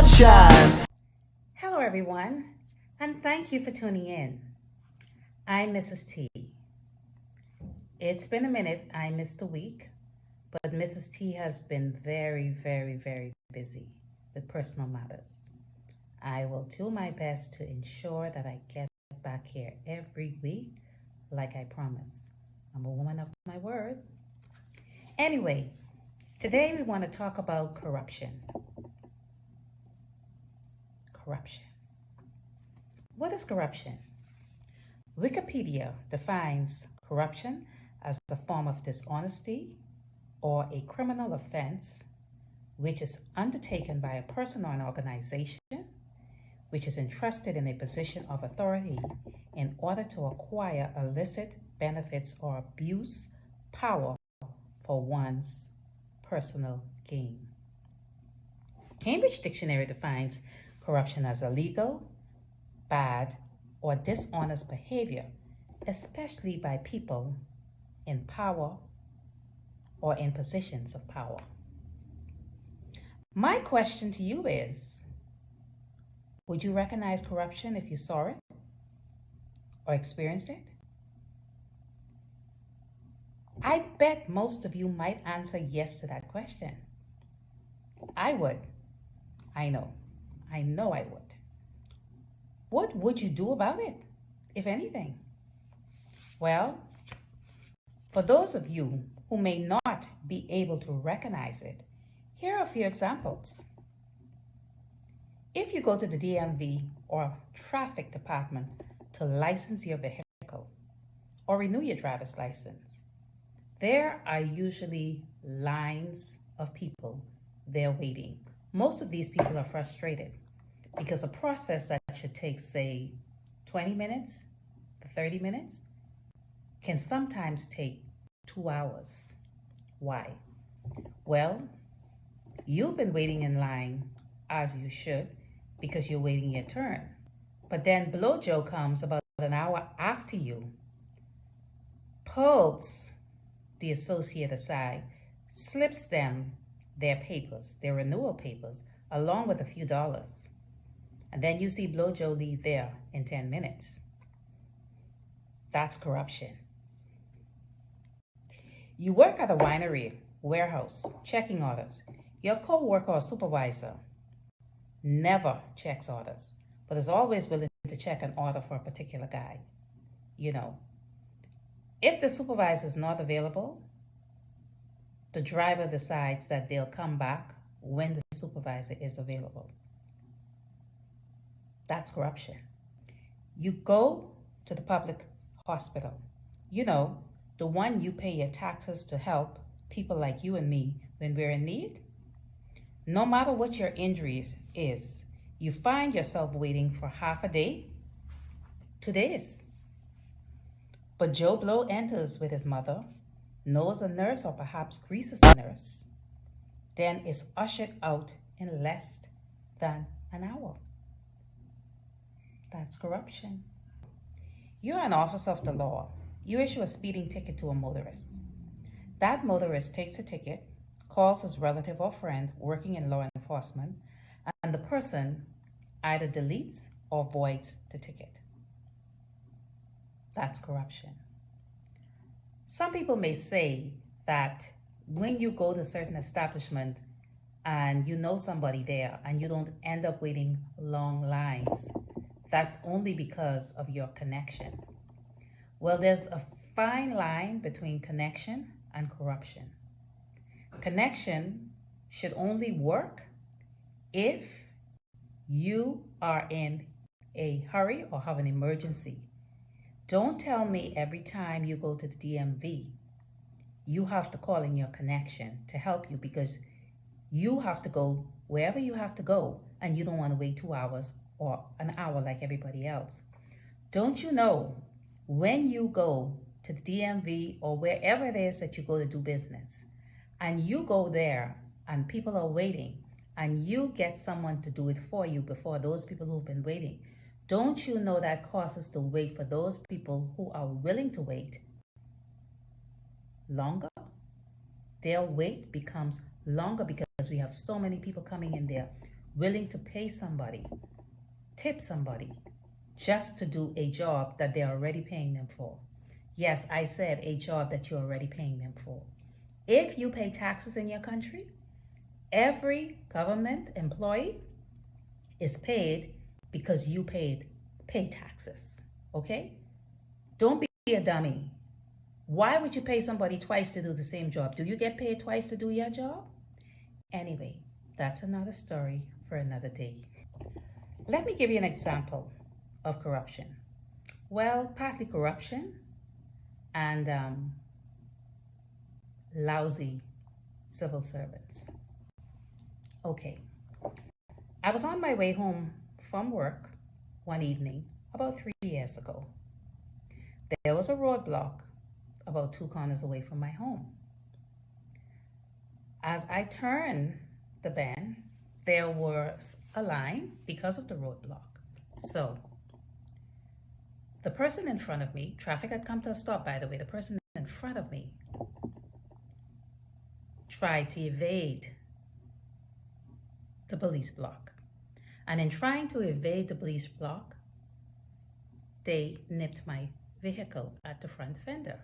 sunshine. Hello, everyone, and thank you for tuning in. I'm Mrs. T. It's been a minute. I missed a week, but Mrs. T has been very busy with personal matters. I will do my best to ensure that I get back here every week like I promise. I'm a woman of my word. Anyway, today we want to talk about corruption. Corruption. What is corruption? Wikipedia defines corruption as a form of dishonesty or a criminal offense which is undertaken by a person or an organization which is entrusted in a position of authority in order to acquire illicit benefits or abuse power for one's personal gain. Cambridge Dictionary defines corruption as illegal, bad, or dishonest behavior, especially by people in power or in positions of power. My question to you is, would you recognize corruption if you saw it or experienced it? I bet most of you might answer yes to that question. I would. I know I would. What would you do about it, if anything? Well, for those of you who may not be able to recognize it, here are a few examples. If you go to the DMV or traffic department to license your vehicle or renew your driver's license, there are usually lines of people there waiting. Most of these people are frustrated because a process that should take, say, 20 minutes to 30 minutes can sometimes take 2 hours. Why? Well, you've been waiting in line as you should because you're waiting your turn. But then Blow Joe comes about an hour after you, pulls the associate aside, slips them their papers, their renewal papers, along with a few dollars. And then you see Blow Joe leave there in 10 minutes. That's corruption. You work at a winery, warehouse, checking orders. Your co-worker or supervisor never checks orders, but is always willing to check an order for a particular guy. You know, if the supervisor is not available, the driver decides that they'll come back when the supervisor is available. That's corruption. You go to the public hospital, you know, the one you pay your taxes to help people like you and me when we're in need. No matter what your injury is, you find yourself waiting for half a day, 2 days. But Joe Blow enters with his mother, knows a nurse or perhaps greases a nurse, then is ushered out in less than an hour. That's corruption. You're an officer of the law. You issue a speeding ticket to a motorist. That motorist takes a ticket, calls his relative or friend working in law enforcement, and the person either deletes or voids the ticket. That's corruption. Some people may say that when you go to a certain establishment and you know somebody there and you don't end up waiting long lines, that's only because of your connection. Well, there's a fine line between connection and corruption. Connection should only work if you are in a hurry or have an emergency. Don't tell me every time you go to the DMV, you have to call in your connection to help you because you have to go wherever you have to go and you don't want to wait 2 hours or an hour like everybody else. Don't you know when you go to the DMV or wherever it is that you go to do business and you go there and people are waiting and you get someone to do it for you before those people who've been waiting, don't you know that causes the wait for those people who are willing to wait longer? Their wait becomes longer because we have so many people coming in there willing to pay somebody, tip somebody, just to do a job that they're already paying them for. Yes, I said a job that you're already paying them for. If you pay taxes in your country, every government employee is paid because you pay taxes, okay? Don't be a dummy. Why would you pay somebody twice to do the same job? Do you get paid twice to do your job? Anyway, that's another story for another day. Let me give you an example of corruption. Well, partly corruption and lousy civil servants. Okay, I was on my way home from work one evening about 3 years ago. There was a roadblock about 2 corners away from my home. As I turned the bend, there was a line because of the roadblock. So the person in front of me, traffic had come to a stop, by the way, the person in front of me tried to evade the police block. And in trying to evade the police block, they nipped my vehicle at the front fender.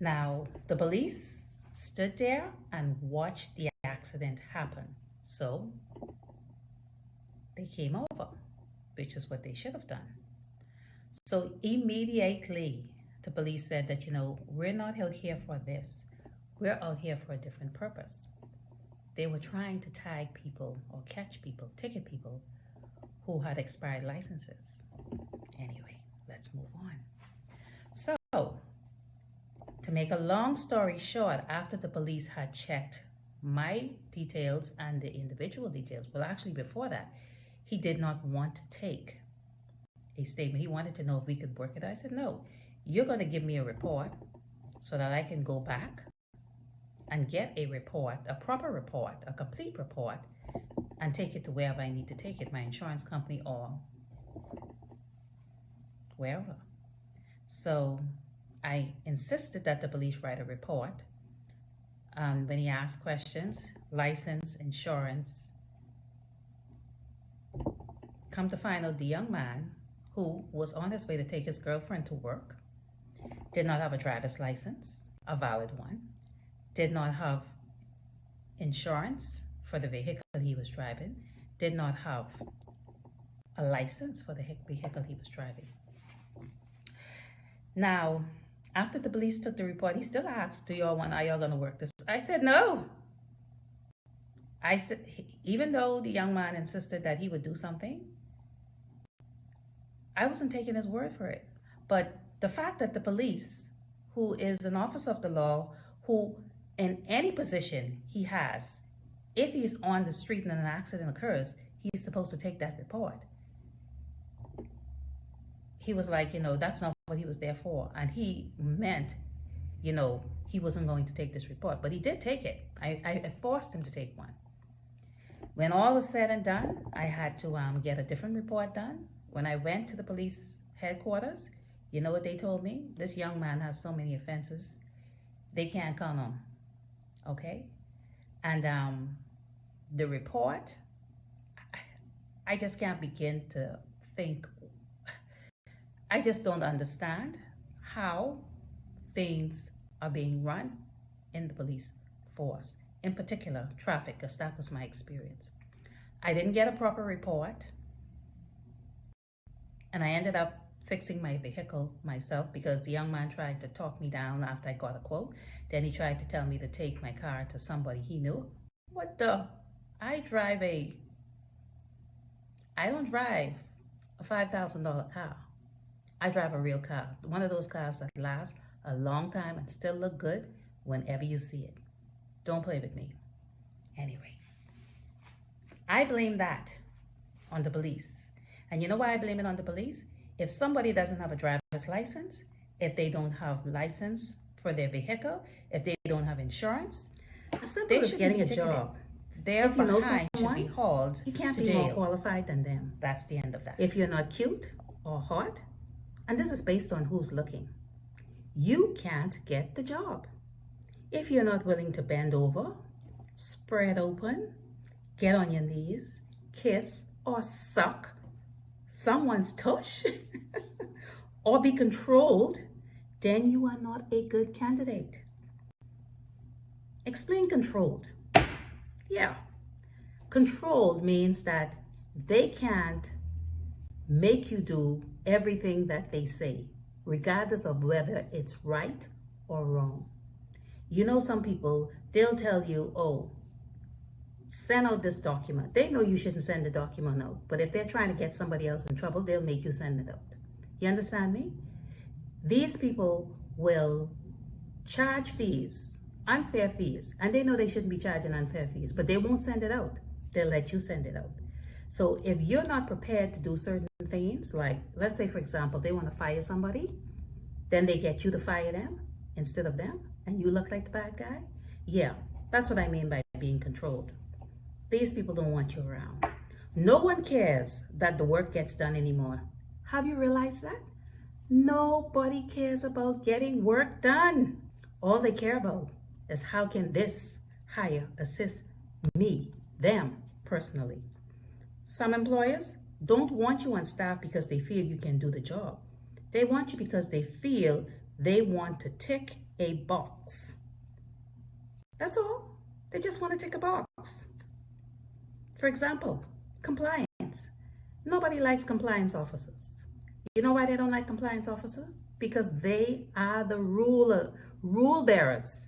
Now, the police stood there and watched the accident happen. So they came over, which is what they should have done. So immediately, the police said that, we're not out here for this. We're out here for a different purpose. They were trying to tag people or catch people, ticket people who had expired licenses. Anyway, let's move on. So, to make a long story short, after the police had checked my details and the individual details, well, actually before that, he did not want to take a statement. He wanted to know if we could work it out. I said, no, you're going to give me a report so that I can go back and get a report, a proper report, a complete report, and take it to wherever I need to take it, my insurance company or wherever. So I insisted that the police write a report. When he asked questions, license, insurance, come to find out the young man who was on his way to take his girlfriend to work did not have a driver's license, a valid one, did not have insurance for the vehicle he was driving, did not have a license for the vehicle he was driving. Now, after the police took the report, he still asked, are y'all going to work this? I said, no. I said, even though the young man insisted that he would do something, I wasn't taking his word for it. But the fact that the police, who is an officer of the law, who in any position he has, if he's on the street and an accident occurs, he's supposed to take that report. He was like, that's not what he was there for. And he meant, he wasn't going to take this report. But he did take it. I forced him to take one. When all was said and done, I had to get a different report done. When I went to the police headquarters, you know what they told me? This young man has so many offenses, they can't count on. Okay? And the report, I just can't begin to think. I just don't understand how things are being run in the police force, in particular traffic, because that was my experience. I didn't get a proper report, and I ended up fixing my vehicle myself because the young man tried to talk me down after I got a quote. Then he tried to tell me to take my car to somebody he knew. What the? I don't drive a $5,000 car. I drive a real car. One of those cars that lasts a long time and still look good whenever you see it. Don't play with me. Anyway, I blame that on the police. And you know why I blame it on the police? If somebody doesn't have a driver's license, if they don't have license for their vehicle, if they don't have insurance, they should getting a job. Their behind should be hauled to jail. You can't be more qualified than them. That's the end of that. If you're not cute or hot, and this is based on who's looking, you can't get the job. If you're not willing to bend over, spread open, get on your knees, kiss, or suck someone's tush, or be controlled, then you are not a good candidate. Explain controlled. Yeah. Controlled means that they can't make you do everything that they say, regardless of whether it's right or wrong. You know, some people, they'll tell you, oh, send out this document. They know you shouldn't send the document out, but if they're trying to get somebody else in trouble, they'll make you send it out. You understand me? These people will charge fees, unfair fees, and they know they shouldn't be charging unfair fees, but they won't send it out. They'll let you send it out. So if you're not prepared to do certain things, like let's say, for example, they want to fire somebody, then they get you to fire them instead of them, and you look like the bad guy. Yeah, that's what I mean by being controlled. These people don't want you around. No one cares that the work gets done anymore. Have you realized that? Nobody cares about getting work done. All they care about is how can this hire assist me, them personally. Some employers don't want you on staff because they feel you can do the job. They want you because they feel they want to tick a box. That's all. They just want to tick a box. For example, compliance. Nobody likes compliance officers. You know why they don't like compliance officers? Because they are the rule bearers,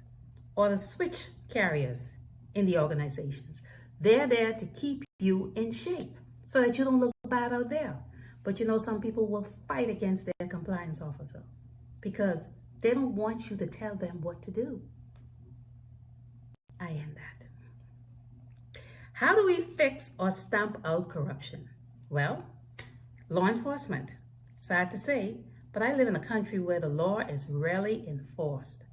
or the switch carriers in the organizations. They're there to keep you in shape so that you don't look bad out there. But you know, some people will fight against their compliance officer because they don't want you to tell them what to do. I am that. How do we fix or stamp out corruption? Well, law enforcement. Sad to say, but I live in a country where the law is rarely enforced.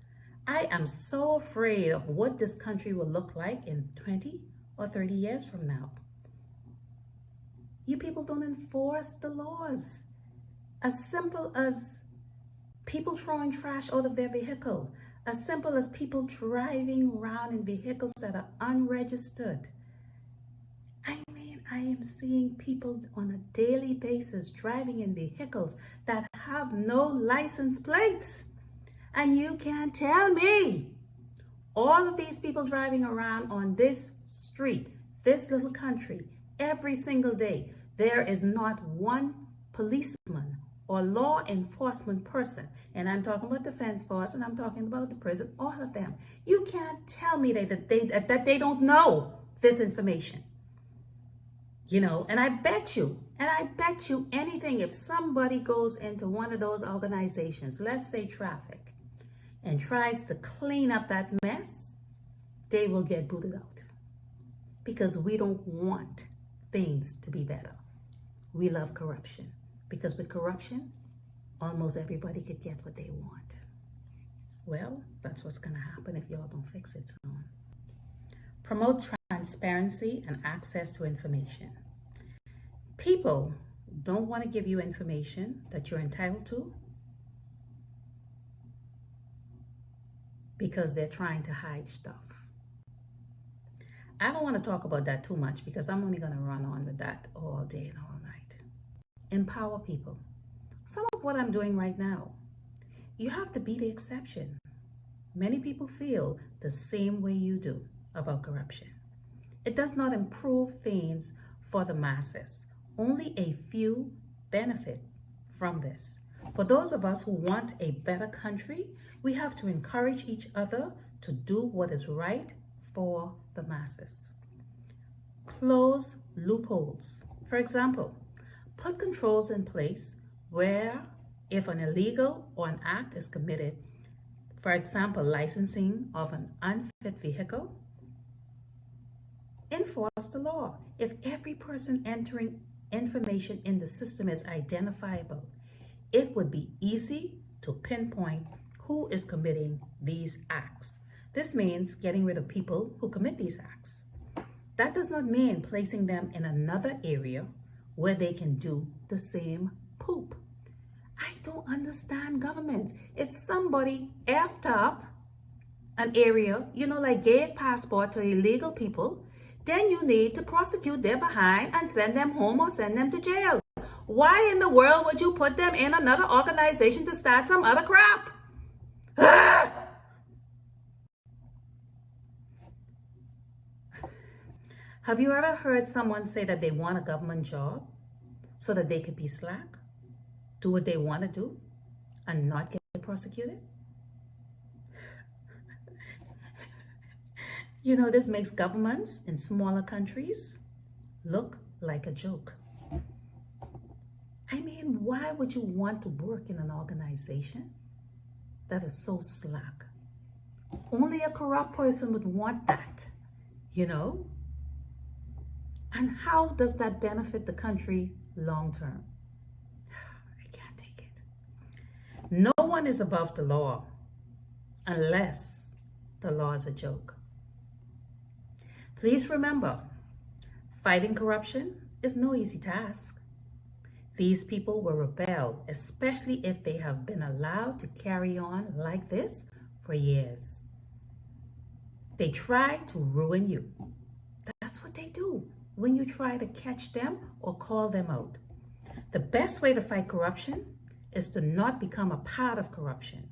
I am so afraid of what this country will look like in 20 or 30 years from now. You people don't enforce the laws. As simple as people throwing trash out of their vehicle. As simple as people driving around in vehicles that are unregistered. I am seeing people on a daily basis driving in vehicles that have no license plates. And you can't tell me all of these people driving around on this street, this little country, every single day, there is not one policeman or law enforcement person, and I'm talking about defense force, and I'm talking about the prison, all of them. You can't tell me that they don't know this information. You know, and I bet you anything, if somebody goes into one of those organizations, let's say traffic, and tries to clean up that mess, they will get booted out. Because we don't want things to be better. We love corruption. Because with corruption, almost everybody could get what they want. Well, that's what's going to happen if y'all don't fix it soon. Promote transparency and access to information. People don't want to give you information that you're entitled to because they're trying to hide stuff. I don't want to talk about that too much because I'm only going to run on with that all day and all night. Empower people. Some of what I'm doing right now, you have to be the exception. Many people feel the same way you do about corruption. It does not improve things for the masses. Only a few benefit from this. For those of us who want a better country, we have to encourage each other to do what is right for the masses. Close loopholes. For example, put controls in place where if an illegal or an act is committed, for example, licensing of an unfit vehicle, enforce the law. If every person entering information in the system is identifiable, it would be easy to pinpoint who is committing these acts. This means getting rid of people who commit these acts. That does not mean placing them in another area where they can do the same poop. I don't understand government. If somebody effed up an area, like gave passport to illegal people, then you need to prosecute their behind and send them home or send them to jail. Why in the world would you put them in another organization to start some other crap? Ah! Have you ever heard someone say that they want a government job so that they could be slack, do what they want to do, and not get prosecuted? You know, this makes governments in smaller countries look like a joke. I mean, why would you want to work in an organization that is so slack? Only a corrupt person would want that, you know? And how does that benefit the country long term? I can't take it. No one is above the law unless the law is a joke. Please remember, fighting corruption is no easy task. These people will rebel, especially if they have been allowed to carry on like this for years. They try to ruin you. That's what they do when you try to catch them or call them out. The best way to fight corruption is to not become a part of corruption.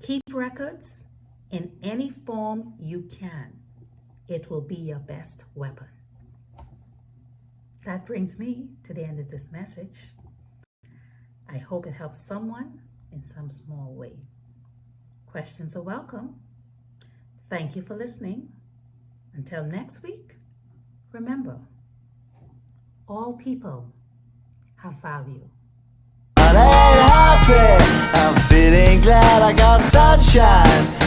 Keep records in any form you can. It will be your best weapon. That brings me to the end of this message. I hope it helps someone in some small way. Questions are welcome. Thank you for listening. Until next week, remember, all people have value. I ain't happy, I'm feeling glad I got sunshine.